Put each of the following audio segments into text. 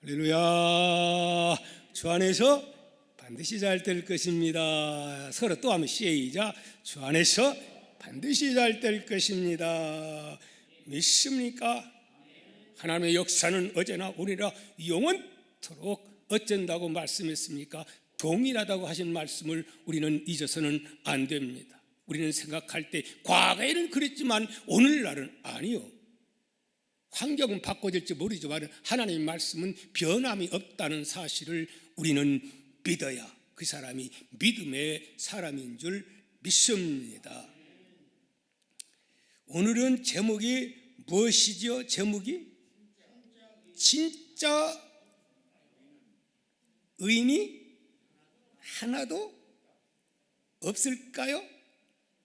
할렐루야. 주 안에서 반드시 잘 될 것입니다. 서로 또 하면 시작. 주 안에서 반드시 잘 될 것입니다. 믿습니까? 하나님의 역사는 어제나 오늘이나 영원토록 어쩐다고 말씀했습니까? 동일하다고 하신 말씀을 우리는 잊어서는 안 됩니다. 우리는 생각할 때 과거에는 그랬지만 오늘날은 아니요. 환경은 바꿔질지 모르지만 하나님의 말씀은 변함이 없다는 사실을 우리는 믿어야 그 사람이 믿음의 사람인 줄 믿습니다. 오늘은 제목이 무엇이죠? 제목이 진짜 의인이 하나도 없을까요?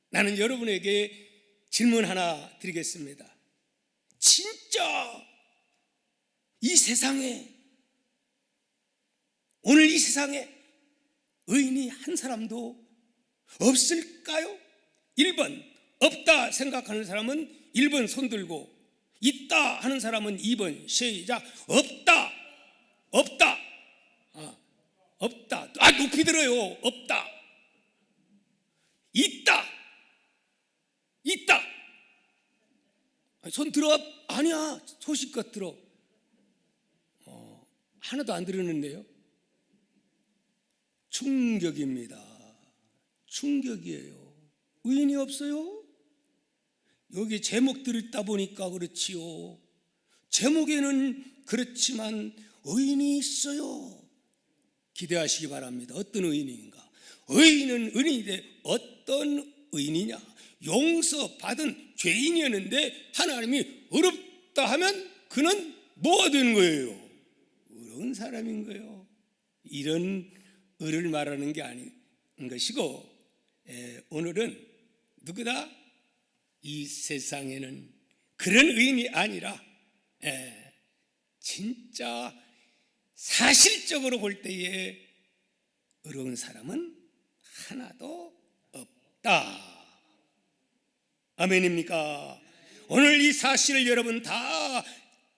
나는 여러분에게 질문 하나 드리겠습니다. 진짜 이 세상에, 오늘 이 세상에 의인이 한 사람도 없을까요? 1번 없다 생각하는 사람은 1번 손 들고, 있다 하는 사람은 2번 시작. 없다. 없다. 없다. 높이 들어요. 없다. 있다. 있다. 손 들어. 아니야. 소식껏 들어. 하나도 안 들었는데요. 충격입니다. 충격이에요. 의인이 없어요? 여기 제목들 읽다 보니까 그렇지요. 제목에는 그렇지만 의인이 있어요. 기대하시기 바랍니다. 어떤 의인인가? 의인은 의인인데 어떤 의인이냐? 용서받은 죄인이었는데 하나님이 어렵다 하면 그는 뭐가 되는 거예요? 어려운 사람인 거예요. 이런 의를 말하는 게 아닌 것이고, 오늘은 누구다? 이 세상에는 그런 의인이 아니라 진짜 사실적으로 볼 때에 어려운 사람은 하나도 없다. 아멘입니까? 오늘 이 사실을 여러분 다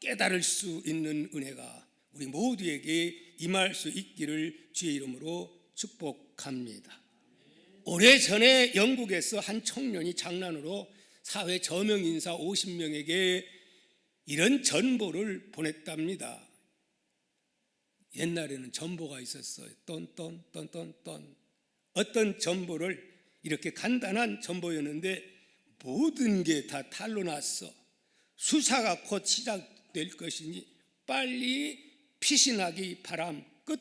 깨달을 수 있는 은혜가 우리 모두에게 임할 수 있기를 주의 이름으로 축복합니다. 오래전에 영국에서 한 청년이 장난으로 사회 저명 인사 50명에게 이런 전보를 보냈답니다. 옛날에는 전보가 있었어요. 똔똔똔똔똔. 어떤 전보를 이렇게 간단한 전보였는데 모든 게 다 탄로 났어. 수사가 곧 시작될 것이니 빨리 피신하기 바람. 끝.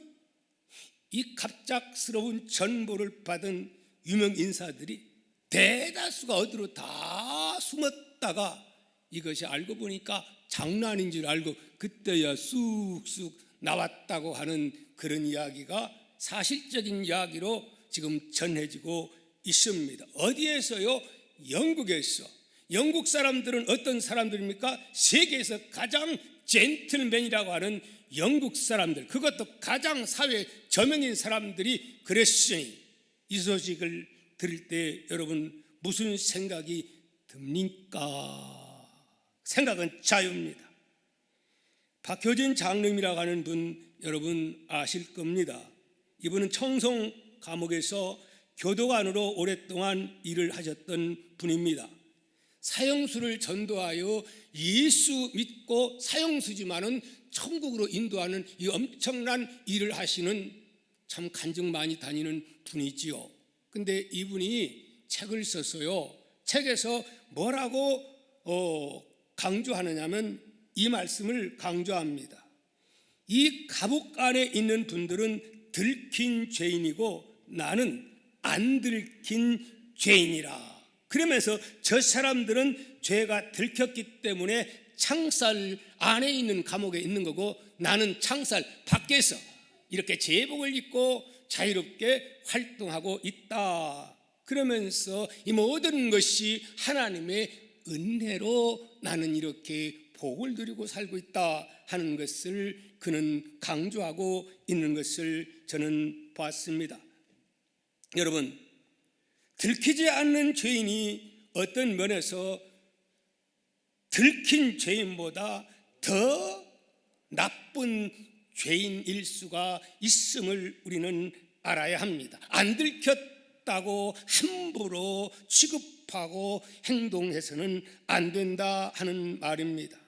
이 갑작스러운 전보를 받은 유명 인사들이 대다수가 어디로 다 숨었다가 이것이 알고 보니까 장난인 줄 알고 그때야 쑥쑥 나왔다고 하는 그런 이야기가 사실적인 이야기로 지금 전해지고 있습니다. 어디에서요? 영국에서. 영국 사람들은 어떤 사람들입니까? 세계에서 가장 젠틀맨이라고 하는 영국 사람들, 그것도 가장 사회 저명인 사람들이 그랬으니 이 소식을 들을 때 여러분 무슨 생각이 듭니까? 생각은 자유입니다. 박효진 장로님이라고 하는 분 여러분 아실 겁니다. 이분은 청송 감옥에서 교도관으로 오랫동안 일을 하셨던 분입니다. 사형수를 전도하여 예수 믿고 사형수지만은 천국으로 인도하는 이 엄청난 일을 하시는 참 간증 많이 다니는 분이지요. 근데 이분이 책을 썼어요. 책에서 뭐라고 강조하느냐면 이 말씀을 강조합니다. 이 감옥 안에 있는 분들은 들킨 죄인이고 나는 안 들킨 죄인이라. 그러면서 저 사람들은 죄가 들켰기 때문에 창살 안에 있는 감옥에 있는 거고 나는 창살 밖에서 이렇게 제복을 입고 자유롭게 활동하고 있다. 그러면서 이 모든 것이 하나님의 은혜로 나는 이렇게 복을 누리고 살고 있다 하는 것을 그는 강조하고 있는 것을 저는 봤습니다. 여러분, 들키지 않는 죄인이 어떤 면에서 들킨 죄인보다 더 나쁜 죄인일 수가 있음을 우리는 알아야 합니다. 안 들켰다고 함부로 취급하고 행동해서는 안 된다 하는 말입니다.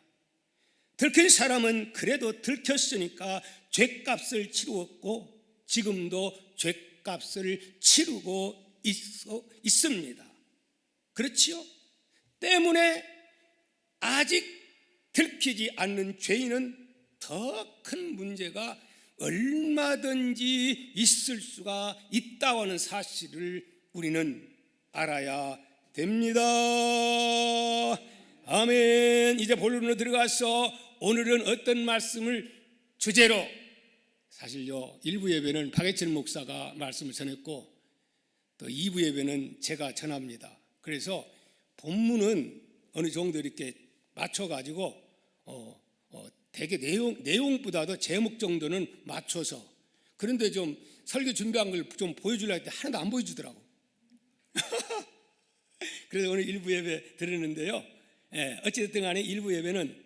들킨 사람은 그래도 들켰으니까 죗값을 치루었고 지금도 죗값을 치르고 있습니다. 그렇지요? 때문에 아직 들키지 않는 죄인은 더 큰 문제가 얼마든지 있을 수가 있다고 하는 사실을 우리는 알아야 됩니다. 아멘. 이제 본론으로 들어가서 오늘은 어떤 말씀을 주제로, 사실요 1부 예배는 박예철 목사가 말씀을 전했고 또 2부 예배는 제가 전합니다. 그래서 본문은 어느 정도 이렇게 맞춰가지고 되게 내용보다도 제목 정도는 맞춰서, 그런데 좀 설교 준비한 걸 좀 보여주려고 했는데 하나도 안 보여주더라고. 그래서 오늘 1부 예배 드리는데요, 어찌됐든 간에 1부 예배는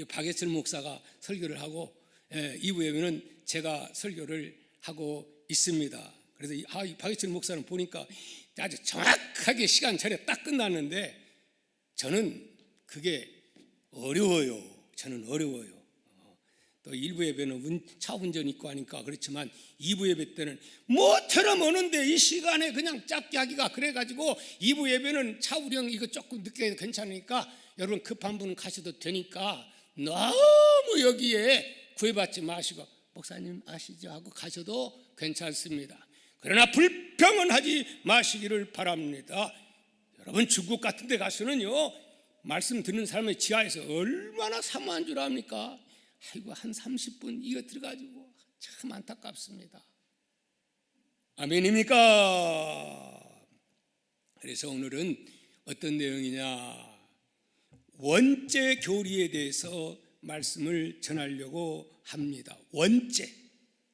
박예철 목사가 설교를 하고 2부 예배는 제가 설교를 하고 있습니다. 그래서 이 박예철 목사는 보니까 아주 정확하게 시간 전에 딱 끝났는데 저는 그게 어려워요. 저는 어려워요. 또 1부 예배는 차 운전 있고 하니까 그렇지만 2부 예배 때는 뭐처럼 오는데 이 시간에 그냥 짧게 하기가 그래가지고 2부 예배는 차 우령 이거 조금 늦게 해도 괜찮으니까 여러분 급한 분은 가셔도 되니까 너무 여기에 구애받지 마시고 목사님 아시죠? 하고 가셔도 괜찮습니다. 그러나 불평은 하지 마시기를 바랍니다. 여러분 중국 같은 데 가서는요 말씀 듣는 사람의 지하에서 얼마나 사모한 줄 압니까? 아이고 한 30분 이거 들어가지고 참 안타깝습니다. 아멘입니까? 그래서 오늘은 어떤 내용이냐, 원죄 교리에 대해서 말씀을 전하려고 합니다. 원죄,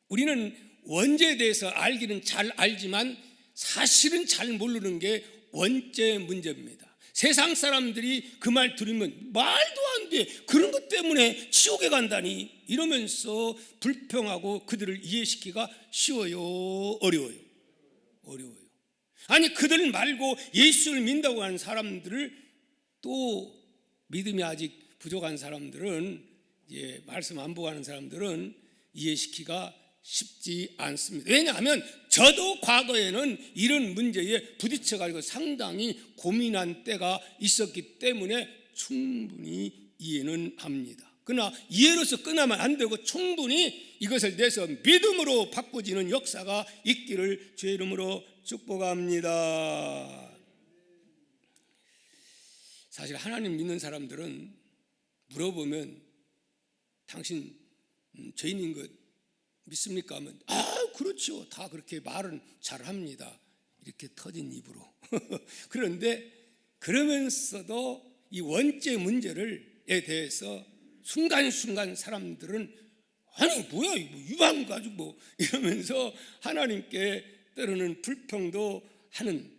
우리는 원죄에 대해서 알기는 잘 알지만 사실은 잘 모르는 게 원죄 문제입니다. 세상 사람들이 그 말 들으면 말도 안 돼, 그런 것 때문에 지옥에 간다니 이러면서 불평하고 그들을 이해시키기가 쉬워요, 어려워요? 어려워요. 아니 그들 말고 예수를 믿는다고 하는 사람들을, 또 믿음이 아직 부족한 사람들은, 말씀 안 보고 하는 사람들은 이해시키기가 쉽지 않습니다. 왜냐하면 저도 과거에는 이런 문제에 부딪혀가지고 상당히 고민한 때가 있었기 때문에 충분히 이해는 합니다. 그러나 이해로서 끝나면 안 되고 충분히 이것을 내서 믿음으로 바꿔지는 역사가 있기를 주의 이름으로 축복합니다. 사실 하나님 믿는 사람들은 물어보면 당신 죄인인 것 믿습니까? 하면 그렇죠, 다 그렇게 말은 잘합니다. 이렇게 터진 입으로. 그런데 그러면서도 이 원죄 문제에 대해서 순간순간 사람들은 아니 뭐야 이거 유방 가지고 이러면서 하나님께 때로는 불평도 하는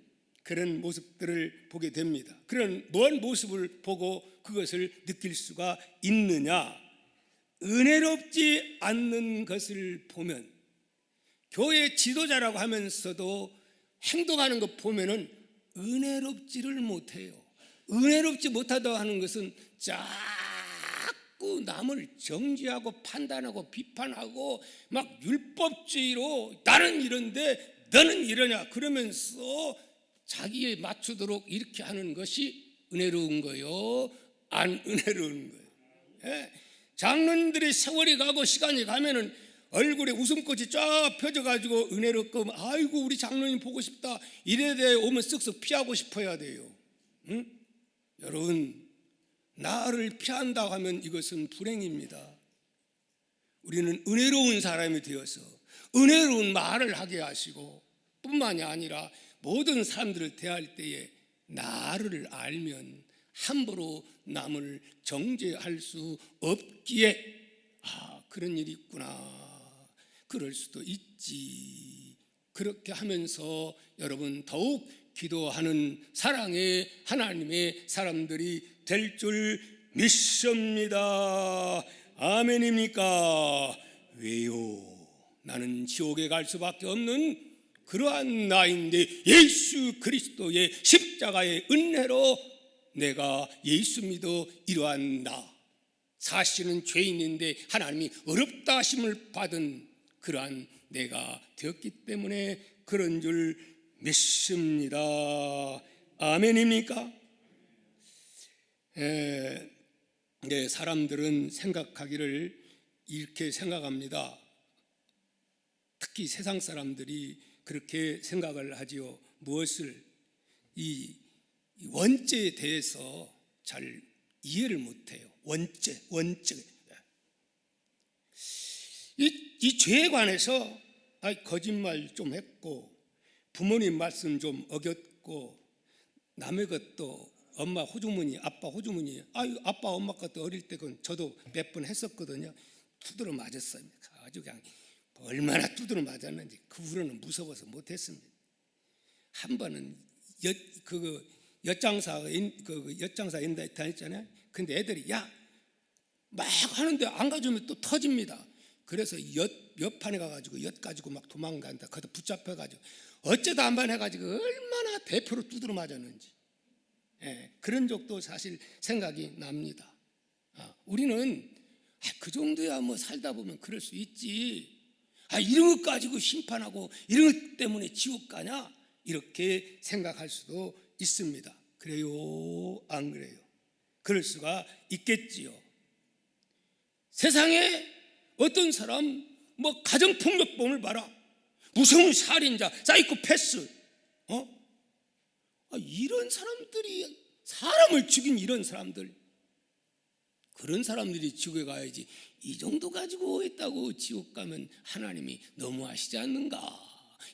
그런 모습들을 보게 됩니다. 그런 뭔 모습을 보고 그것을 느낄 수가 있느냐? 은혜롭지 않는 것을 보면, 교회 지도자라고 하면서도 행동하는 것 보면은 은혜롭지를 못해요. 은혜롭지 못하다고 하는 것은 자꾸 남을 정죄하고 판단하고 비판하고 막 율법주의로 나는 이런데 너는 이러냐 그러면서 자기에 맞추도록 이렇게 하는 것이 은혜로운 거요, 안 은혜로운 거예요. 장로님들이 세월이 가고 시간이 가면은 얼굴에 웃음꽃이 쫙 펴져가지고 은혜롭고 아이고 우리 장로님 보고 싶다 이래 돼 오면 쓱쓱 피하고 싶어야 돼요. 응? 여러분 나를 피한다고 하면 이것은 불행입니다. 우리는 은혜로운 사람이 되어서 은혜로운 말을 하게 하시고 뿐만이 아니라 모든 사람들을 대할 때에 나를 알면 함부로 남을 정죄할 수 없기에 그런 일이 있구나, 그럴 수도 있지, 그렇게 하면서 여러분 더욱 기도하는 사랑의 하나님의 사람들이 될 줄 믿습니다. 아멘입니까? 왜요? 나는 지옥에 갈 수밖에 없는 그러한 나인데 예수 그리스도의 십자가의 은혜로 내가 예수 믿어 이러한 나, 사실은 죄인인데 하나님이 어렵다 하심을 받은 그러한 내가 되었기 때문에 그런 줄 믿습니다. 아멘입니까? 네, 사람들은 생각하기를 이렇게 생각합니다. 특히 세상 사람들이 그렇게 생각을 하지요. 무엇을? 이 원죄에 대해서 잘 이해를 못해요. 원죄. 이 죄에 관해서 거짓말 좀 했고, 부모님 말씀 좀 어겼고, 남의 것도 엄마 호주머니, 아빠 호주머니, 아빠 엄마 것도 어릴 때 그건 저도 몇 번 했었거든요. 두드러 맞았어요. 아주 그냥 얼마나 두드러 맞았는지 그 후로는 무서워서 못했습니다. 한 번은 엿장사 인다 다녔잖아요. 근데 애들이 막 하는데 안 가져오면 또 터집니다. 그래서 엿 판에 가가지고 엿 가지고 막 도망간다. 거기다 붙잡혀가지고 어쩌다 한 번 해가지고 얼마나 대표로 두드러 맞았는지, 그런 적도 사실 생각이 납니다. 우리는 그 정도야 뭐 살다 보면 그럴 수 있지. 이런 것 가지고 심판하고 이런 것 때문에 지옥 가냐? 이렇게 생각할 수도 있습니다. 그래요? 안 그래요? 그럴 수가 있겠지요. 세상에 어떤 사람 가정폭력범을 봐라. 무서운 살인자, 사이코패스, 이런 사람들이 사람을 죽인 이런 사람들, 그런 사람들이 지옥에 가야지. 이 정도 가지고 했다고 지옥 가면 하나님이 너무하시지 않는가?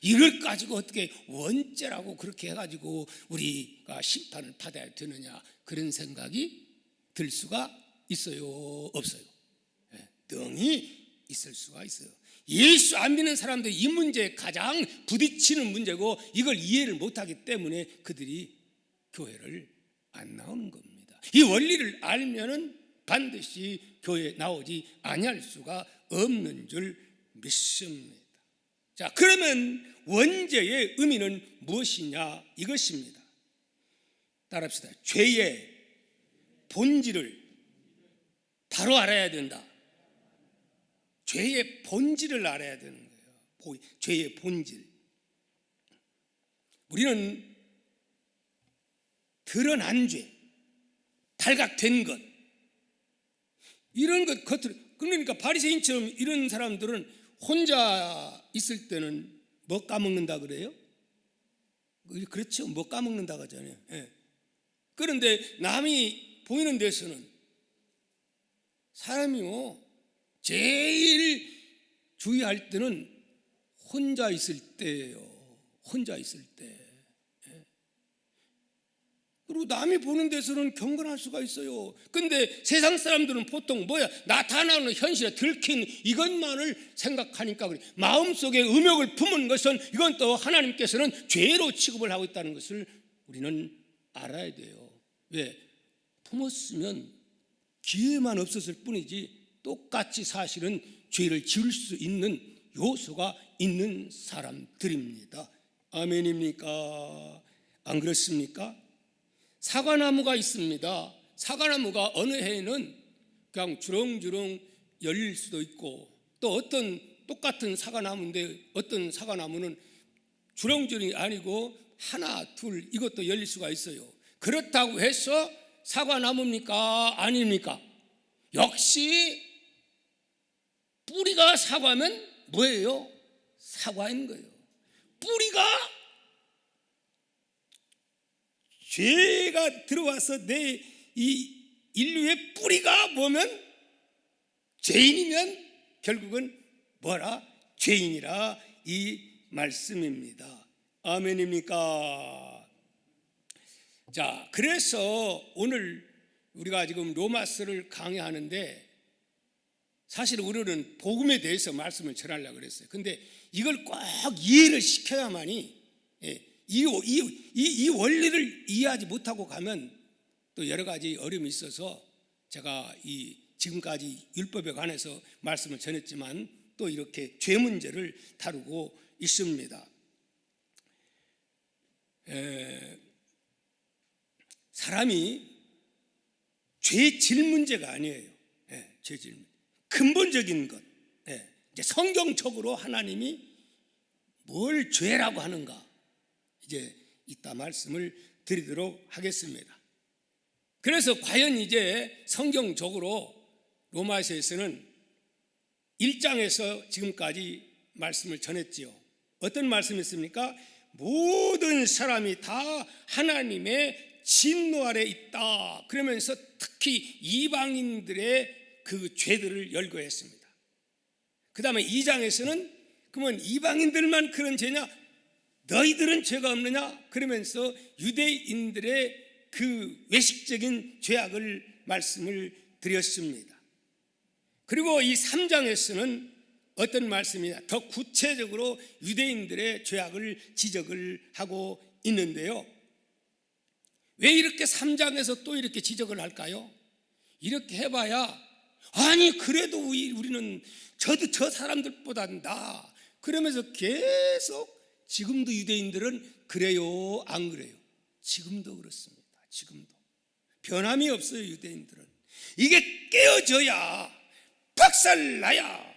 이걸 가지고 어떻게 원죄라고 그렇게 해가지고 우리가 심판을 받아야 되느냐? 그런 생각이 들 수가 있어요? 없어요? 능히 있을 수가 있어요. 예수 안 믿는 사람들 이 문제에 가장 부딪히는 문제고, 이걸 이해를 못하기 때문에 그들이 교회를 안 나오는 겁니다. 이 원리를 알면은 반드시 교회에 나오지 아니할 수가 없는 줄 믿습니다. 자, 그러면 원죄의 의미는 무엇이냐? 이것입니다. 따라합시다. 죄의 본질을 바로 알아야 된다. 죄의 본질을 알아야 되는 거예요. 죄의 본질. 우리는 드러난 죄, 발각된 것, 이런 것 겉으로, 그러니까 바리새인처럼 이런 사람들은 혼자 있을 때는 뭐 까먹는다 그래요? 그렇죠. 뭐 까먹는다 하잖아요. 그런데 남이 보이는 데서는 사람이요, 제일 주의할 때는 혼자 있을 때예요. 혼자 있을 때. 그리고 남이 보는 데서는 경건할 수가 있어요. 근데 세상 사람들은 보통 나타나는 현실에 들킨 이것만을 생각하니까 그래. 마음속에 음욕을 품은 것은 이건 또 하나님께서는 죄로 취급을 하고 있다는 것을 우리는 알아야 돼요. 왜? 품었으면 기회만 없었을 뿐이지 똑같이 사실은 죄를 지을 수 있는 요소가 있는 사람들입니다. 아멘입니까? 안 그렇습니까? 사과나무가 있습니다. 사과나무가 어느 해에는 그냥 주렁주렁 열릴 수도 있고, 또 어떤 똑같은 사과나무인데 어떤 사과나무는 주렁주렁이 아니고 하나, 둘 이것도 열릴 수가 있어요. 그렇다고 해서 사과나무입니까? 아닙니까? 역시 뿌리가 사과면 뭐예요? 사과인 거예요. 뿌리가 죄가 들어와서 내 이 인류의 뿌리가 뭐면 죄인이면 결국은 뭐라? 죄인이라 이 말씀입니다. 아멘입니까? 자, 그래서 오늘 우리가 지금 로마서를 강의하는데 사실 우리는 복음에 대해서 말씀을 전하려고 그랬어요. 근데 이걸 꼭 이해를 시켜야만이, 이 원리를 이해하지 못하고 가면 또 여러 가지 어려움이 있어서 제가 지금까지 율법에 관해서 말씀을 전했지만 또 이렇게 죄 문제를 다루고 있습니다. 사람이 죄질 문제가 아니에요. 죄질 근본적인 것. 이제 성경적으로 하나님이 뭘 죄라고 하는가, 이제 이따 말씀을 드리도록 하겠습니다. 그래서 과연 이제 성경적으로 로마서에서는 1장에서 지금까지 말씀을 전했지요. 어떤 말씀이었습니까? 모든 사람이 다 하나님의 진노 아래 있다. 그러면서 특히 이방인들의 그 죄들을 열거했습니다. 그 다음에 2장에서는 그러면 이방인들만 그런 죄냐? 너희들은 죄가 없느냐? 그러면서 유대인들의 그 외식적인 죄악을 말씀을 드렸습니다. 그리고 이 3장에서는 어떤 말씀이냐? 더 구체적으로 유대인들의 죄악을 지적을 하고 있는데요. 왜 이렇게 3장에서 또 이렇게 지적을 할까요? 이렇게 해봐야 아니 그래도 우리는 저도 저 사람들보다 나 그러면서 계속 지금도 유대인들은 그래요 안 그래요? 지금도 그렇습니다. 지금도 변함이 없어요. 유대인들은 이게 깨어져야 박살나야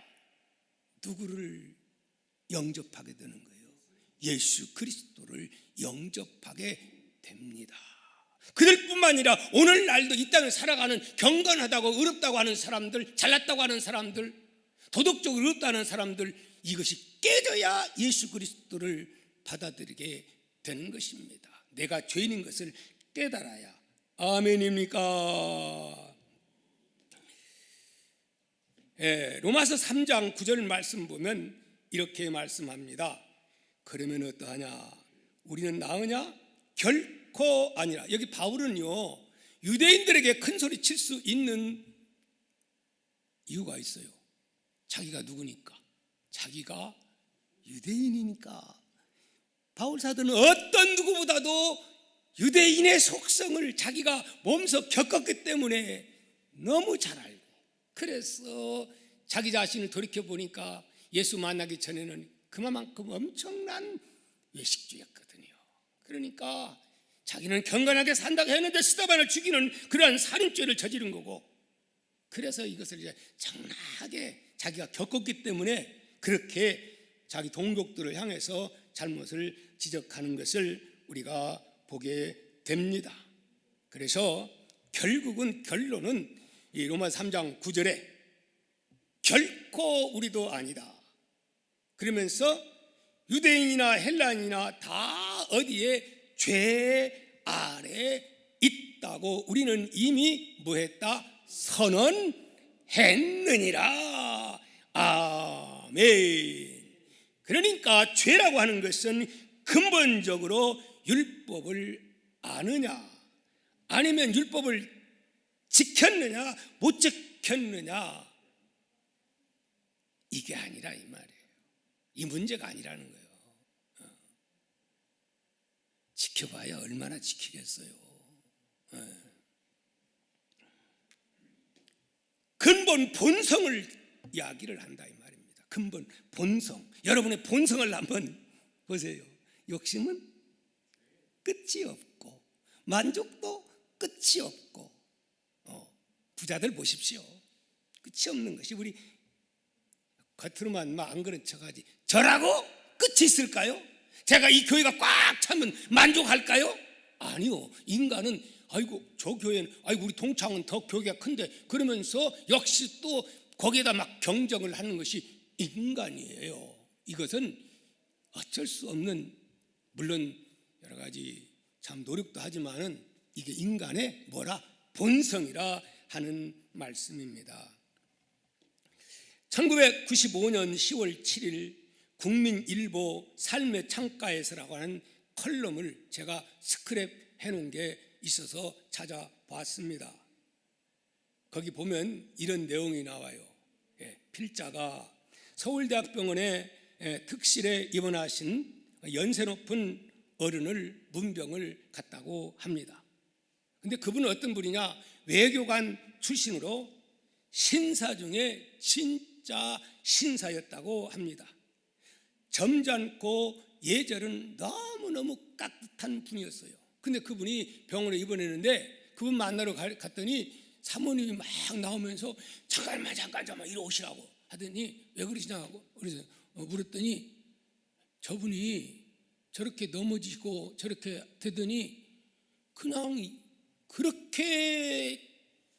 누구를 영접하게 되는 거예요? 예수 그리스도를 영접하게 됩니다. 그들뿐만 아니라 오늘날도 이 땅을 살아가는 경건하다고 의롭다고 하는 사람들, 잘났다고 하는 사람들, 도덕적으로 의롭다는 사람들, 이것이 깨져야 예수 그리스도를 받아들이게 되는 것입니다. 내가 죄인인 것을 깨달아야. 아멘입니까? 로마서 3장 9절 말씀 보면 이렇게 말씀합니다. 그러면 어떠하냐? 우리는 나으냐? 결코 아니라. 여기 바울은요 유대인들에게 큰 소리 칠 수 있는 이유가 있어요. 자기가 누구니까? 자기가 유대인이니까. 바울 사도는 어떤 누구보다도 유대인의 속성을 자기가 몸소 겪었기 때문에 너무 잘 알고, 그래서 자기 자신을 돌이켜보니까 예수 만나기 전에는 그만큼 엄청난 외식주였거든요. 그러니까 자기는 경건하게 산다고 했는데 스데반을 죽이는 그러한 살인죄를 저지른 거고, 그래서 이것을 이제 장난하게 자기가 겪었기 때문에 그렇게 자기 동족들을 향해서 잘못을 지적하는 것을 우리가 보게 됩니다. 그래서 결국은 결론은 이 로마 3장 9절에 결코 우리도 아니다. 그러면서 유대인이나 헬라인이나 다 어디에 죄 아래 있다고 우리는 이미 뭐했다? 선언했느니라. 아멘. 그러니까 죄라고 하는 것은 근본적으로 율법을 아느냐, 아니면 율법을 지켰느냐 못 지켰느냐, 이게 아니라 이 말이에요. 이 문제가 아니라는 거예요. 지켜봐야 얼마나 지키겠어요. 근본 본성을 이야기를 한다 이 말입니다. 근본 본성. 여러분의 본성을 한번 보세요. 욕심은 끝이 없고 만족도 끝이 없고, 부자들 보십시오. 끝이 없는 것이 우리 겉으로만 안 그런 척하지 저라고 끝이 있을까요? 제가 이 교회가 꽉 차면 만족할까요? 아니요. 인간은 아이고 저 교회는 아이고 우리 동창은 더 교회가 큰데 그러면서 역시 또 거기에다 막 경쟁을 하는 것이 인간이에요. 이것은 어쩔 수 없는, 물론 여러 가지 참 노력도 하지만은 이게 인간의 뭐라? 본성이라 하는 말씀입니다. 1995년 10월 7일 국민일보 삶의 창가에서라고 하는 컬럼을 제가 스크랩 해놓은 게 있어서 찾아봤습니다. 거기 보면 이런 내용이 나와요. 필자가 서울대학병원에 특실에 입원하신 연세 높은 어른을 문병을 갔다고 합니다. 근데 그분은 어떤 분이냐? 외교관 출신으로 신사 중에 진짜 진짜 신사였다고 합니다. 점잖고 예절은 너무너무 깍듯한 분이었어요. 근데 그분이 병원에 입원했는데 그분 만나러 갔더니 사모님이 막 나오면서 잠깐만 이리 오시라고 하더니 왜 그러시냐고 그래서 물었더니 저분이 저렇게 넘어지고 저렇게 되더니 그냥 그렇게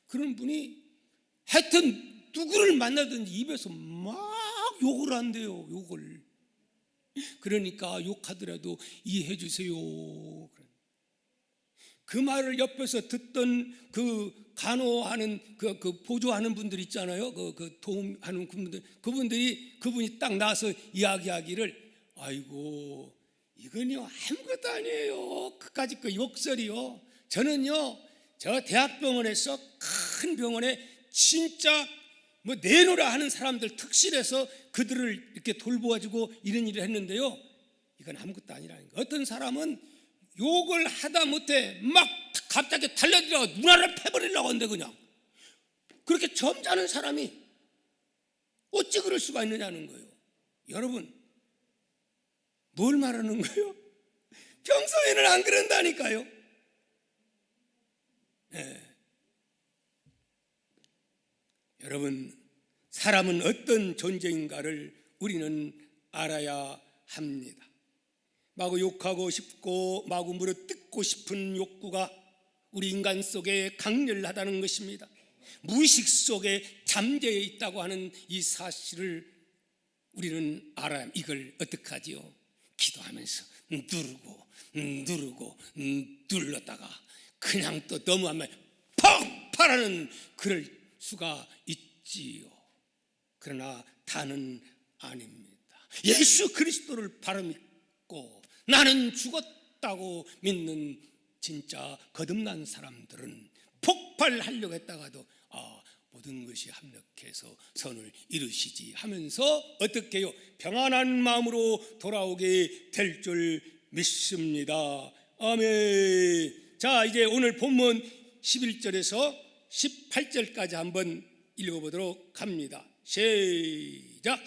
그런 분이 하여튼 누구를 만나든지 입에서 막 욕을 한대요. 욕을. 그러니까 욕하더라도 이해해 주세요. 그 말을 옆에서 듣던 그 간호하는 그 보조하는 분들 있잖아요. 그 도움하는 그분이 딱 나서 이야기하기를 아이고 이건요 아무것도 아니에요. 그까짓 그 욕설이요. 저는요 저 대학병원에서 큰 병원에 진짜 뭐 내노라 하는 사람들 특실해서 그들을 이렇게 돌보아주고 이런 일을 했는데요. 이건 아무것도 아니라는 거예요. 어떤 사람은 욕을 하다 못해 막 갑자기 달려들어가 눈알을 패버리려고 하는데 그냥 그렇게 점잖은 사람이 어찌 그럴 수가 있느냐는 거예요. 여러분 뭘 말하는 거예요? 평소에는 안 그런다니까요. 네. 여러분 사람은 어떤 존재인가를 우리는 알아야 합니다. 마구 욕하고 싶고 마구 물어뜯고 싶은 욕구가 우리 인간 속에 강렬하다는 것입니다. 무의식 속에 잠재해 있다고 하는 이 사실을 우리는 알아야 합니다. 이걸 어떻게 하지요? 기도하면서 누르고 눌렀다가 그냥 또 너무하면 폭발하는 그럴 수가 있지요. 그러나 다는 아닙니다. 예수 그리스도를 바로 믿고 나는 죽었다고 믿는 진짜 거듭난 사람들은 폭발하려고 했다가도 모든 것이 합력해서 선을 이루시지 하면서 어떻게 해요? 평안한 마음으로 돌아오게 될 줄 믿습니다. 아멘. 자, 이제 오늘 본문 11절에서 18절까지 한번 읽어보도록 합니다. 시작.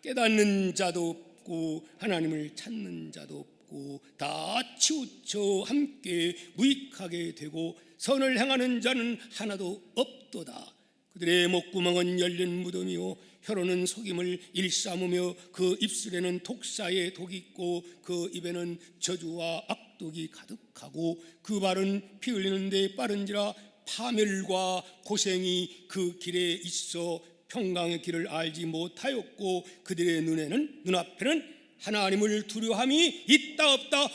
깨닫는 자도 없고 하나님을 찾는 자도 없고 다 치우쳐 함께 무익하게 되고 선을 행하는 자는 하나도 없도다. 그들의 목구멍은 열린 무덤이요 혀로는 속임을 일삼으며 그 입술에는 독사의 독이 있고 그 입에는 저주와 악독이 가득하고 그 발은 피 흘리는 데 빠른지라 파멸과 고생이 그 길에 있어 평강의 길을 알지 못하였고 그들의 눈앞에는 하나님을 두려움이 있다 없다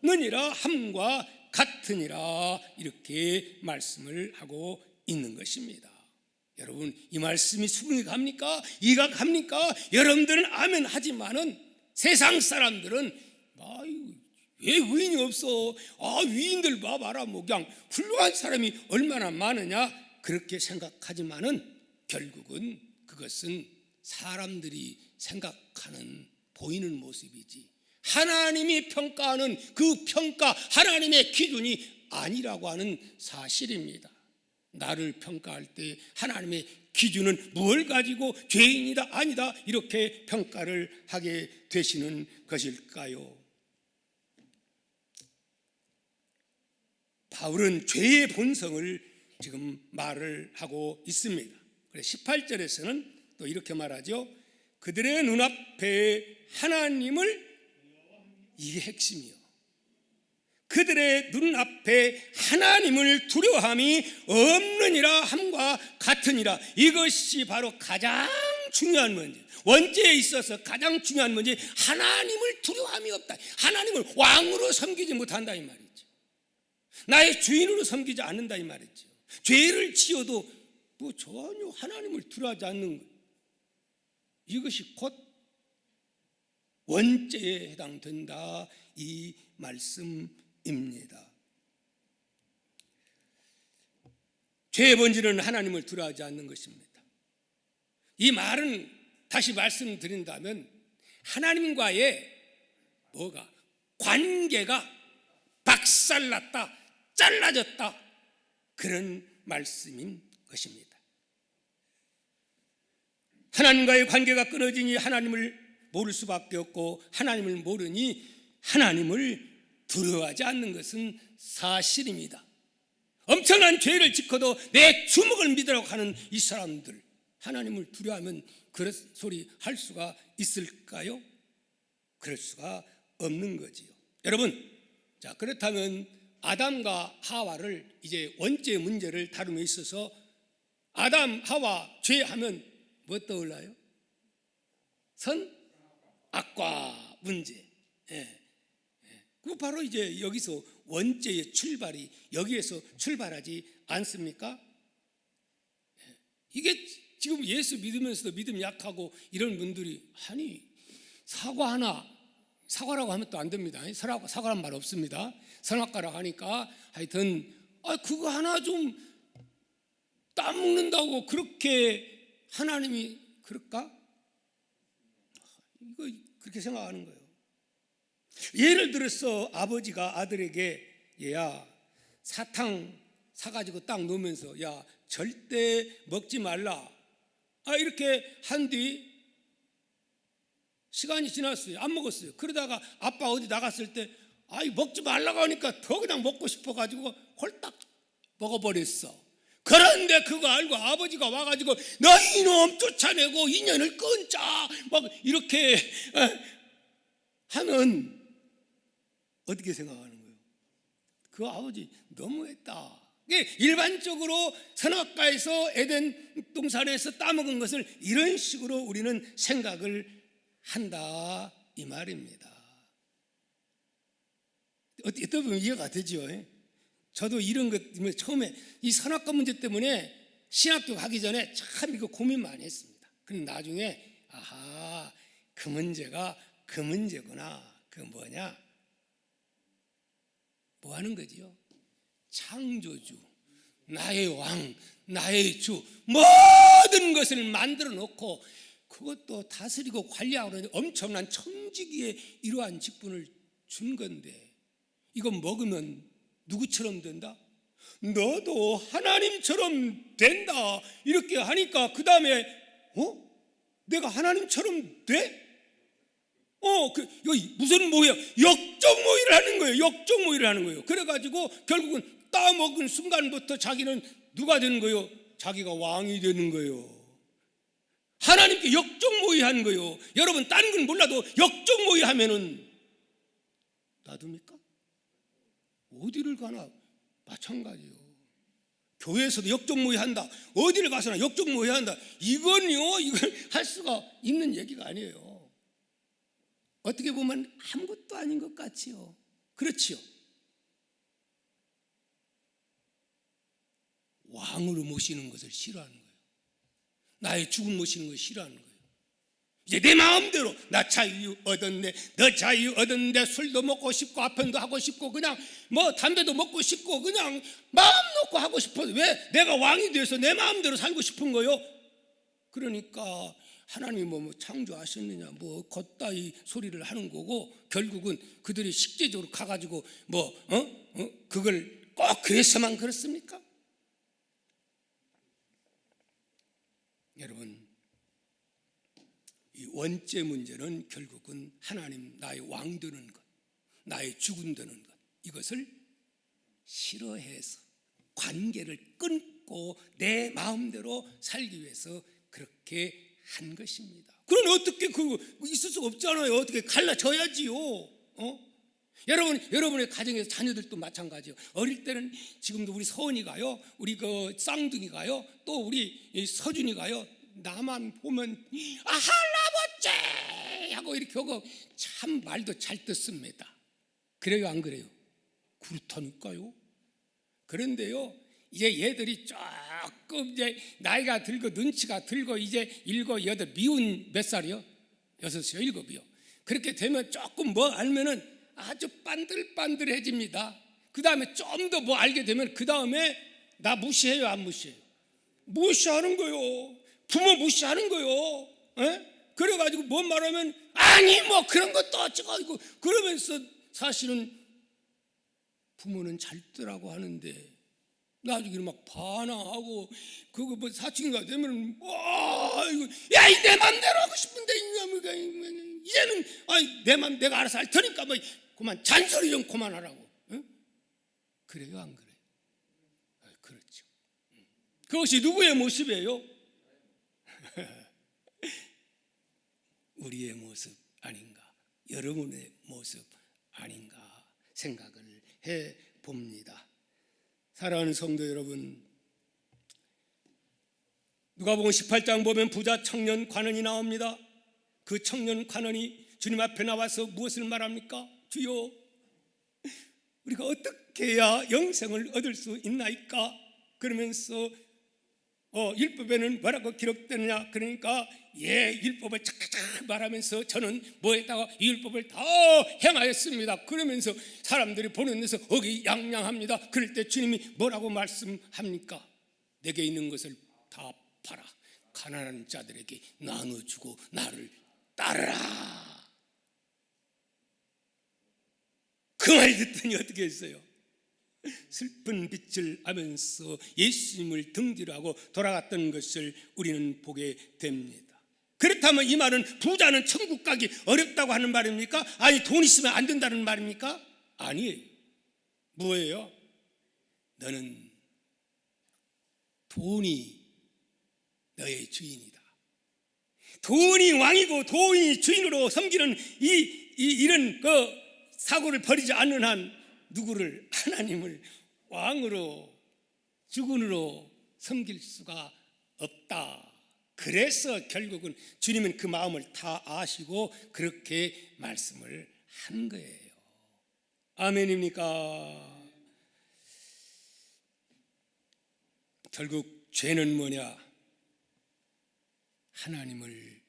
없느니라 함과 같으니라 이렇게 말씀을 하고 있는 것입니다. 여러분 이 말씀이 수긍이 갑니까? 이해가 갑니까? 여러분들은 아멘 하지만은 세상 사람들은 왜 의인이 없어? 위인들 봐봐라 뭐 그냥 훌륭한 사람이 얼마나 많으냐 그렇게 생각하지만은 결국은 그것은 사람들이 생각하는 보이는 모습이지 하나님이 평가하는 그 평가 하나님의 기준이 아니라고 하는 사실입니다. 나를 평가할 때 하나님의 기준은 뭘 가지고 죄인이다 아니다 이렇게 평가를 하게 되시는 것일까요? 바울은 죄의 본성을 지금 말을 하고 있습니다. 그래서 18절에서는 또 이렇게 말하죠. 그들의 눈앞에 하나님을 이게 핵심이요. 그들의 눈앞에 하나님을 두려워함이 없느니라 함과 같으니라. 이것이 바로 가장 중요한 문제. 원죄에 있어서 가장 중요한 문제 하나님을 두려워함이 없다. 하나님을 왕으로 섬기지 못한다 이 말이죠. 나의 주인으로 섬기지 않는다 이 말이죠. 죄를 지어도 전혀 하나님을 두려워하지 않는 것. 이것이 곧 원죄에 해당된다 이 말씀입니다. 죄의 본질은 하나님을 두려워하지 않는 것입니다. 이 말은 다시 말씀드린다면 하나님과의 관계가 박살났다 잘라졌다 그런 말씀인 것입니다. 하나님과의 관계가 끊어지니 하나님을 모를 수밖에 없고, 하나님을 모르니 하나님을 두려워하지 않는 것은 사실입니다. 엄청난 죄를 짓고도 내 주먹을 믿으라고 하는 이 사람들, 하나님을 두려워하면 그런 소리 할 수가 있을까요? 그럴 수가 없는 거지요. 여러분, 자, 그렇다면 아담과 하와를 이제 원죄 문제를 다룸에 있어서 아담, 하와 죄하면 뭐 떠올라요? 선악과 문제. 그 바로 이제 여기서 원죄의 출발이 여기에서 출발하지 않습니까? 이게 지금 예수 믿으면서도 믿음 약하고 이런 분들이, 아니 사과라고 하면 또 안 됩니다. 사과란 말 없습니다. 선악과라고 하니까 하여튼 그거 하나 좀 따먹는다고 그렇게 하나님이 그럴까? 이거 그렇게 생각하는 거예요. 예를 들어서 아버지가 아들에게 얘야 사탕 사가지고 딱 놓으면서 야 절대 먹지 말라 이렇게 한 뒤 시간이 지났어요. 안 먹었어요. 그러다가 아빠 어디 나갔을 때 먹지 말라고 하니까 더 그냥 먹고 싶어가지고 홀딱 먹어버렸어. 그런데 그거 알고 아버지가 와가지고 너 이놈 쫓아내고 인연을 끊자 막 이렇게 하면 어떻게 생각하는 거예요? 그 아버지 너무했다. 일반적으로 선악과에서 에덴 동산에서 따먹은 것을 이런 식으로 우리는 생각을 한다 이 말입니다. 어떻게 보면 이해가 되죠? 저도 이런 것 처음에 이 선악과 문제 때문에 신학교 가기 전에 참 이거 고민 많이 했습니다. 근데 나중에 그 문제가 그 문제구나. 그 뭐냐? 뭐 하는 거지요? 창조주, 나의 왕, 나의 주, 모든 것을 만들어 놓고 그것도 다스리고 관리하고 엄청난 청지기에 이러한 직분을 준 건데 이건 먹으면 누구처럼 된다? 너도 하나님처럼 된다 이렇게 하니까 그 다음에 내가 하나님처럼 돼? 여기 무슨 모의야? 역적 모의를 하는 거예요. 역적 모의를 하는 거예요. 그래가지고 결국은 따먹은 순간부터 자기는 누가 되는 거예요? 자기가 왕이 되는 거예요. 하나님께 역적 모의한 거예요. 여러분 다른 건 몰라도 역적 모의하면은 놔둡니까? 어디를 가나 마찬가지요. 교회에서도 역적 모의한다. 어디를 가서나 역적 모의한다. 이걸 할 수가 있는 얘기가 아니에요. 어떻게 보면 아무것도 아닌 것 같지요. 그렇지요. 왕으로 모시는 것을 싫어하는 거예요. 나의 죽음 모시는 것을 싫어하는 거예요. 이제 내 마음대로 나 자유 얻었네, 너 자유 얻었는데 술도 먹고 싶고 아편도 하고 싶고 그냥 담배도 먹고 싶고 그냥 마음 놓고 하고 싶어서 왜 내가 왕이 돼서 내 마음대로 살고 싶은 거요? 그러니까 하나님이 창조하셨느냐 걷다이 소리를 하는 거고 결국은 그들이 식재적으로 가가지고 그걸 꼭 그래서만 그렇습니까? 여러분 이 원죄 문제는 결국은 하나님 나의 왕 되는 것, 나의 주군 되는 것 이것을 싫어해서 관계를 끊고 내 마음대로 살기 위해서 그렇게 한 것입니다. 그럼 어떻게 그거 있을 수 없잖아요. 어떻게 갈라져야지요. 여러분의 가정에서 자녀들도 마찬가지요. 어릴 때는 지금도 우리 서은이가요, 우리 그 쌍둥이가요, 또 우리 서준이가요. 나만 보면 할아버지 하고 이렇게 하고 참 말도 잘 듣습니다. 그래요, 안 그래요? 그렇다니까요. 그런데요, 이제 얘들이 조금 이제 나이가 들고 눈치가 들고 이제 7, 8 미운 몇 살이요? 6이요, 7이요. 그렇게 되면 조금 알면은 아주 반들반들해집니다. 그 다음에 좀 더 알게 되면 그 다음에 나 무시해요, 안 무시해요? 무시하는 거요. 부모 무시하는 거요. 그래가지고 뭔 말하면 아니 그런 것도 어쩌고 그러면서 사실은 부모는 잘 뜨라고 하는데 나중에 막 반항하고 그거 뭐 사춘기가 되면 이거 야이 내 맘대로 하고 싶은데 이제는 내 맘 내가 알아서 할 테니까 뭐 그만 잔소리 좀 그만하라고. 응? 그래요 안 그래? 그렇죠. 그것이 누구의 모습이에요? 우리의 모습 아닌가, 여러분의 모습 아닌가 생각을 해 봅니다. 사랑하는 성도 여러분, 누가복음 18장 보면 부자 청년 관원이 나옵니다. 그 청년 관원이 주님 앞에 나와서 무엇을 말합니까? 주여, 우리가 어떻게 해야 영생을 얻을 수 있나이까? 그러면서 율법에는 뭐라고 기록되느냐? 그러니까 율법을 착착 말하면서 저는 뭐에다가 이 율법을 다 행하였습니다. 그러면서 사람들이 보는 데서 의기양양합니다. 그럴 때 주님이 뭐라고 말씀합니까? 내게 있는 것을 다 팔아 가난한 자들에게 나눠주고 나를 따르라. 그 말 듣더니 어떻게 했어요? 슬픈 빛을 하면서 예수님을 등지로 하고 돌아갔던 것을 우리는 보게 됩니다. 그렇다면 이 말은 부자는 천국 가기 어렵다고 하는 말입니까? 아니 돈 있으면 안 된다는 말입니까? 아니에요. 뭐예요? 너는 돈이 너의 주인이다. 돈이 왕이고 돈이 주인으로 섬기는 이런 사고를 버리지 않는 한 누구를 하나님을 왕으로 주군으로 섬길 수가 없다. 그래서 결국은 주님은 그 마음을 다 아시고 그렇게 말씀을 한 거예요. 아멘입니까? 결국 죄는 뭐냐? 하나님을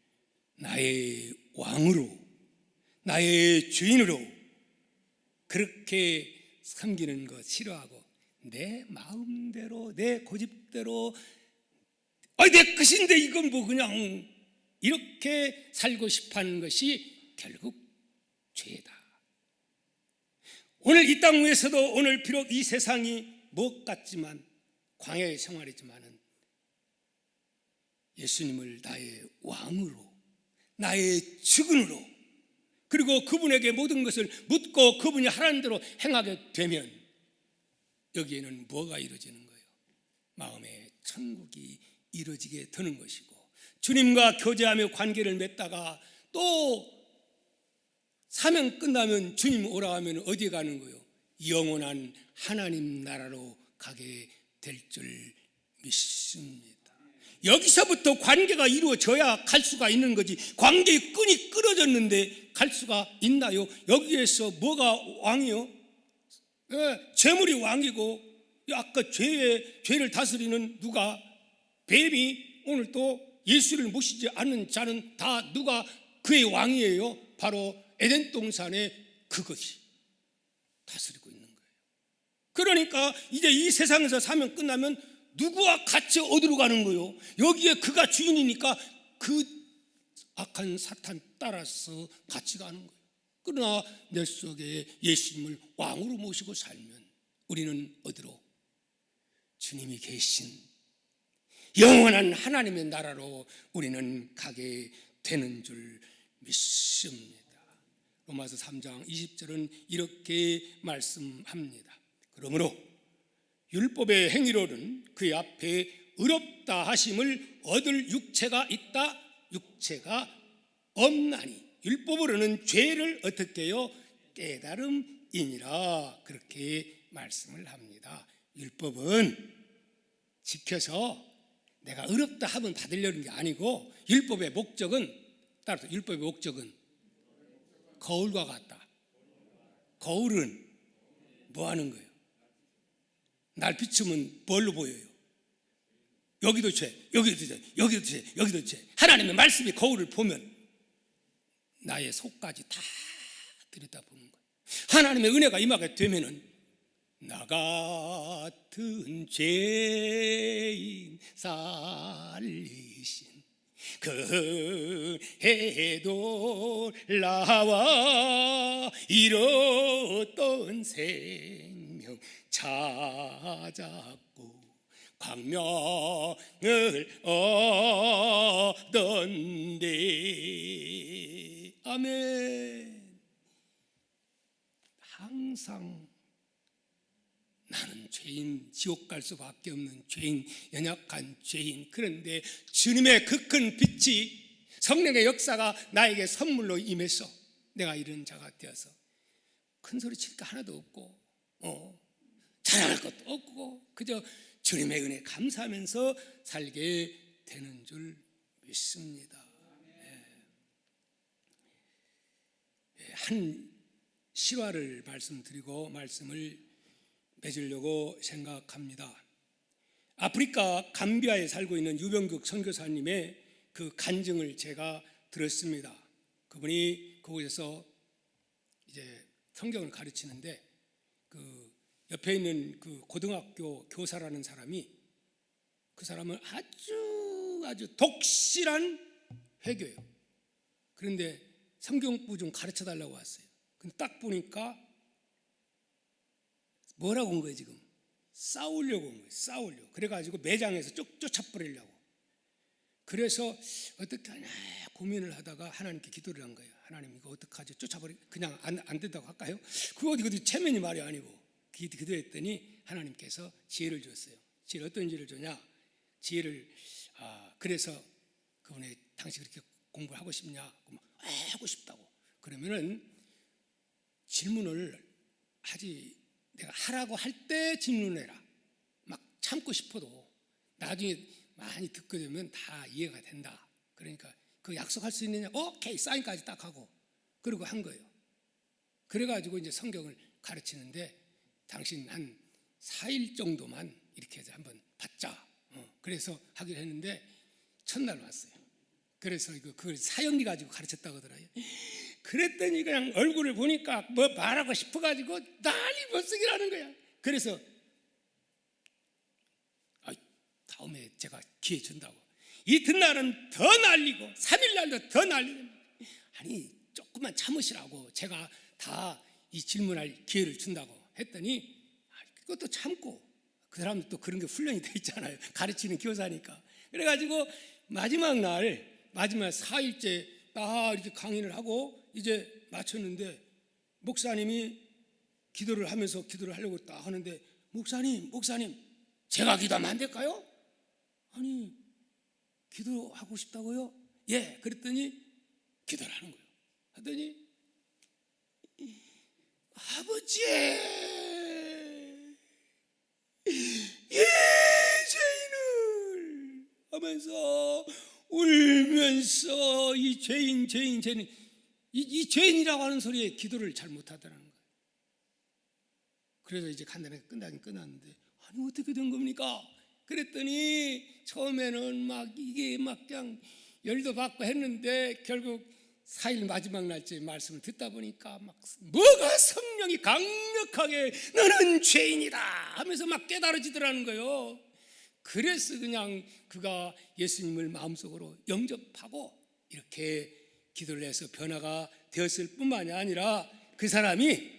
나의 왕으로 나의 주인으로 그렇게 섬기는 것 싫어하고 내 마음대로 내 고집대로 내 것인데 이건 뭐 그냥 이렇게 살고 싶어하는 것이 결국 죄다. 오늘 이 땅 위에서도 오늘 비록 이 세상이 못 같지만 광야의 생활이지만은 예수님을 나의 왕으로 나의 주군으로 그리고 그분에게 모든 것을 묻고 그분이 하라는 대로 행하게 되면 여기에는 뭐가 이루어지는 거예요? 마음의 천국이 이루어지게 되는 것이고 주님과 교제하며 관계를 맺다가 또 사명 끝나면 주님 오라 하면 어디에 가는 거예요? 영원한 하나님 나라로 가게 될 줄 믿습니다. 여기서부터 관계가 이루어져야 갈 수가 있는 거지. 관계의 끈이 끊어졌는데 갈 수가 있나요? 여기에서 뭐가 왕이요? 재물이 왕이고 아까 죄를 다스리는 누가? 뱀이. 오늘 또 예수를 모시지 않는 자는 다 누가 그의 왕이에요? 바로 에덴 동산의 그것이 다스리고 있는 거예요. 그러니까 이제 이 세상에서 사명 끝나면 누구와 같이 어디로 가는 거예요? 여기에 그가 주인이니까 그 악한 사탄 따라서 같이 가는 거예요. 그러나 내 속에 예수님을 왕으로 모시고 살면 우리는 어디로? 주님이 계신 영원한 하나님의 나라로 우리는 가게 되는 줄 믿습니다. 로마서 3장 20절은 이렇게 말씀합니다. 그러므로 율법의 행위로는 그의 앞에 의롭다 하심을 얻을 육체가 있다. 육체가 없나니 율법으로는 죄를 어떻게 해요? 깨달음이니라. 그렇게 말씀을 합니다. 율법은 지켜서 내가 의롭다 하면 받으려는 게 아니고 율법의 목적은 따라서 율법의 목적은 거울과 같다. 거울은 뭐 하는 거예요? 날 비추면 뭘로 보여요? 여기도 죄, 여기도 죄, 여기도 죄, 여기도 죄. 하나님의 말씀이 거울을 보면 나의 속까지 다 들여다보는 거예요. 하나님의 은혜가 임하게 되면은 나 같은 죄인 살리신 그 해도 나와 잃었던 생명 찾았고 광명을 얻었네. 아멘. 항상 나는 죄인, 지옥 갈 수밖에 없는 죄인, 연약한 죄인. 그런데 주님의 그 큰 빛이, 성령의 역사가 나에게 선물로 임해서 내가 이런 자가 되어서 큰 소리 칠 거 하나도 없고 자랑할 것도 없고 그저 주님의 은혜 감사하면서 살게 되는 줄 믿습니다. 한 실화를 말씀드리고 말씀을 맺으려고 생각합니다. 아프리카 감비아에 살고 있는 유병국 선교사님의 그 간증을 제가 들었습니다. 그분이 그곳에서 이제 성경을 가르치는데 그 옆에 있는 그 고등학교 교사라는 사람이, 그 사람은 아주 독실한 회교예요. 그런데 성경부 좀 가르쳐 달라고 왔어요. 근데 딱 보니까 뭐라고 온 거예요? 지금 싸우려고 온 거예요. 싸우려고. 그래가지고 매장에서 쫓아버리려고. 그래서 어떻게 하냐 고민을 하다가 하나님께 기도를 한 거예요. 하나님 이거 어떡하죠? 그냥 안 된다고 할까요? 그거 어디 체면이 말이 아니고. 기도했더니 하나님께서 지혜를 주었어요. 지혜를 어떤 지혜를 주냐? 지혜를 그래서 그분이 당신 그렇게 공부를 하고 싶냐? 하고 싶다고. 그러면은 질문을 하지, 내가 하라고 할 때 질문해라. 막 참고 싶어도 나중에 많이 듣게 되면 다 이해가 된다. 그러니까 그 약속할 수 있느냐? 오케이, 사인까지 딱 하고 그러고 한 거예요. 그래가지고 이제 성경을 가르치는데 당신 한 4일 정도만 이렇게 해서 한번 받자. 그래서 하기로 했는데 첫날 왔어요. 그래서 그걸 사연리 가지고 가르쳤다고 하더라고요. 그랬더니 그냥 얼굴을 보니까 뭐 말하고 싶어가지고 난리 못쓰기라는 거야. 그래서 다음에 제가 기회 준다고. 이튿날은 더 날리고 3일날도 더 날리고, 아니 조금만 참으시라고 제가 다 이 질문할 기회를 준다고 했더니 그것도 참고, 그 사람도 또 그런 게 훈련이 돼 있잖아요. 가르치는 교사니까. 그래가지고 마지막 4일째 딱 이렇게 강의를 하고 이제 마쳤는데 목사님이 기도를 하려고 딱 하는데 목사님 제가 기도하면 안 될까요? 아니 기도하고 싶다고요? 예. 그랬더니 기도를 하는 거예요. 하더니 아버지 죄인을 하면서 울면서 이 죄인 이 죄인이라고 하는 소리에 기도를 잘 못하더라는 거예요. 그래서 이제 간단하게 끝나긴 끝났는데 아니 어떻게 된 겁니까? 그랬더니 처음에는 막 이게 막 그냥 열도 받고 했는데 결국 4일 마지막 날째 말씀을 듣다 보니까 막 뭐가 성령이 강력하게 너는 죄인이다 하면서 막 깨달아지더라는 거예요. 그래서 그냥 그가 예수님을 마음속으로 영접하고 이렇게 기도를 해서 변화가 되었을 뿐만이 아니라 그 사람이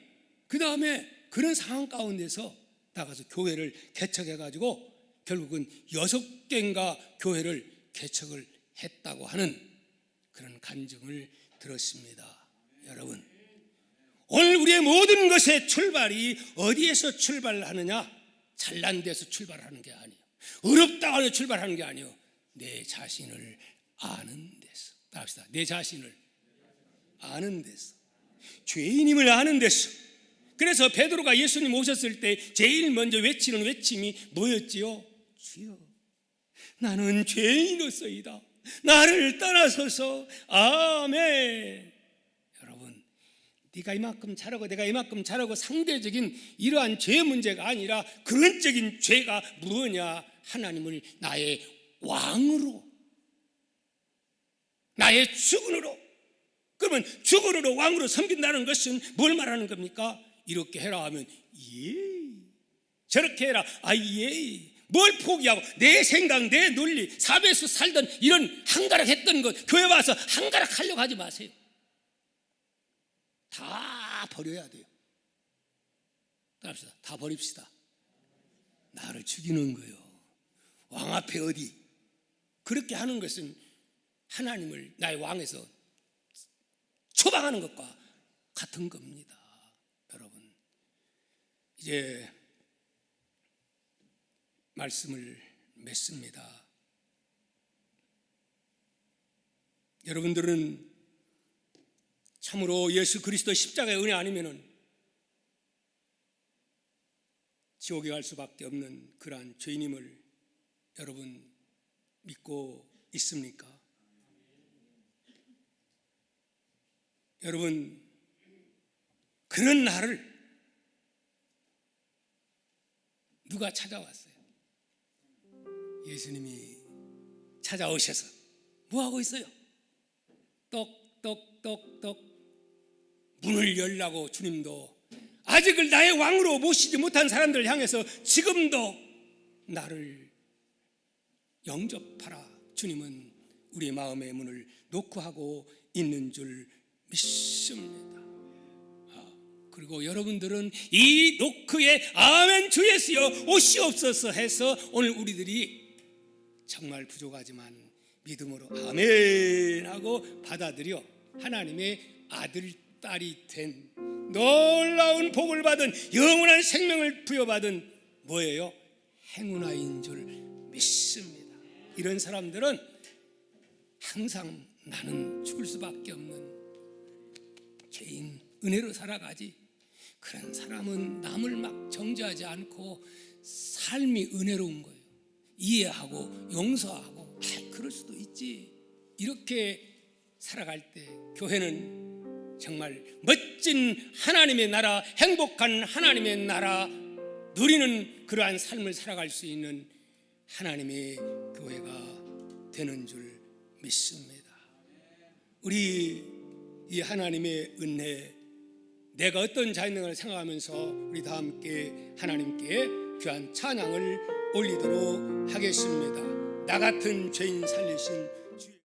그 다음에 그런 상황 가운데서 나가서 교회를 개척해가지고 결국은 6개인가 교회를 개척을 했다고 하는 그런 간증을 들었습니다. 여러분, 오늘 우리의 모든 것의 출발이 어디에서 출발하느냐? 잘난 데서 출발하는 게 아니에요. 어렵다고 해서 출발하는 게 아니에요. 내 자신을 아는 데서. 따라합시다. 내 자신을 아는 데서, 죄인임을 아는 데서. 그래서 베드로가 예수님 오셨을 때 제일 먼저 외치는 외침이 뭐였지요? 주여 나는 죄인이로소이다. 나를 떠나소서. 아멘. 여러분, 네가 이만큼 잘하고 내가 이만큼 잘하고 상대적인 이러한 죄 문제가 아니라 근원적인 죄가 무엇이냐? 하나님을 나의 왕으로, 나의 주군으로. 그러면 주군으로 왕으로 섬긴다는 것은 뭘 말하는 겁니까? 이렇게 해라 하면 예, 저렇게 해라 예. 뭘 포기하고 내 생각, 내 논리, 사배에서 살던 이런 한가락 했던 것 교회 와서 한가락 하려고 하지 마세요. 다 버려야 돼요. 따라합시다. 다 버립시다. 나를 죽이는 거예요. 왕 앞에 어디 그렇게 하는 것은 하나님을 나의 왕에서 처방하는 것과 같은 겁니다. 여러분, 이제 말씀을 맺습니다. 여러분들은 참으로 예수 그리스도 십자가의 은혜 아니면은 지옥에 갈 수밖에 없는 그러한 죄인임을 여러분 믿고 있습니까? 여러분, 그런 나를 누가 찾아왔어요? 예수님이 찾아오셔서 뭐 하고 있어요? 똑똑똑똑 문을 열라고 주님도 아직을 나의 왕으로 모시지 못한 사람들을 향해서 지금도 나를 영접하라. 주님은 우리 마음의 문을 노크하고 있는 줄 믿습니다. 그리고 여러분들은 이 노크에 아멘 주 예수여 오시옵소서 해서 오늘 우리들이 정말 부족하지만 믿음으로 아멘 하고 받아들여 하나님의 아들 딸이 된 놀라운 복을 받은 영원한 생명을 부여받은 뭐예요? 행운아인 줄 믿습니다. 이런 사람들은 항상 나는 죽을 수밖에 없는 죄인, 은혜로 살아가지. 그런 사람은 남을 막 정죄하지 않고 삶이 은혜로운 거예요. 이해하고 용서하고 그럴 수도 있지. 이렇게 살아갈 때 교회는 정말 멋진 하나님의 나라, 행복한 하나님의 나라 누리는 그러한 삶을 살아갈 수 있는 하나님의 교회가 되는 줄 믿습니다. 우리 이 하나님의 은혜, 내가 어떤 자인을 생각하면서 우리 다 함께 하나님께 귀한 찬양을 올리도록 하겠습니다. 나 같은 죄인 살리신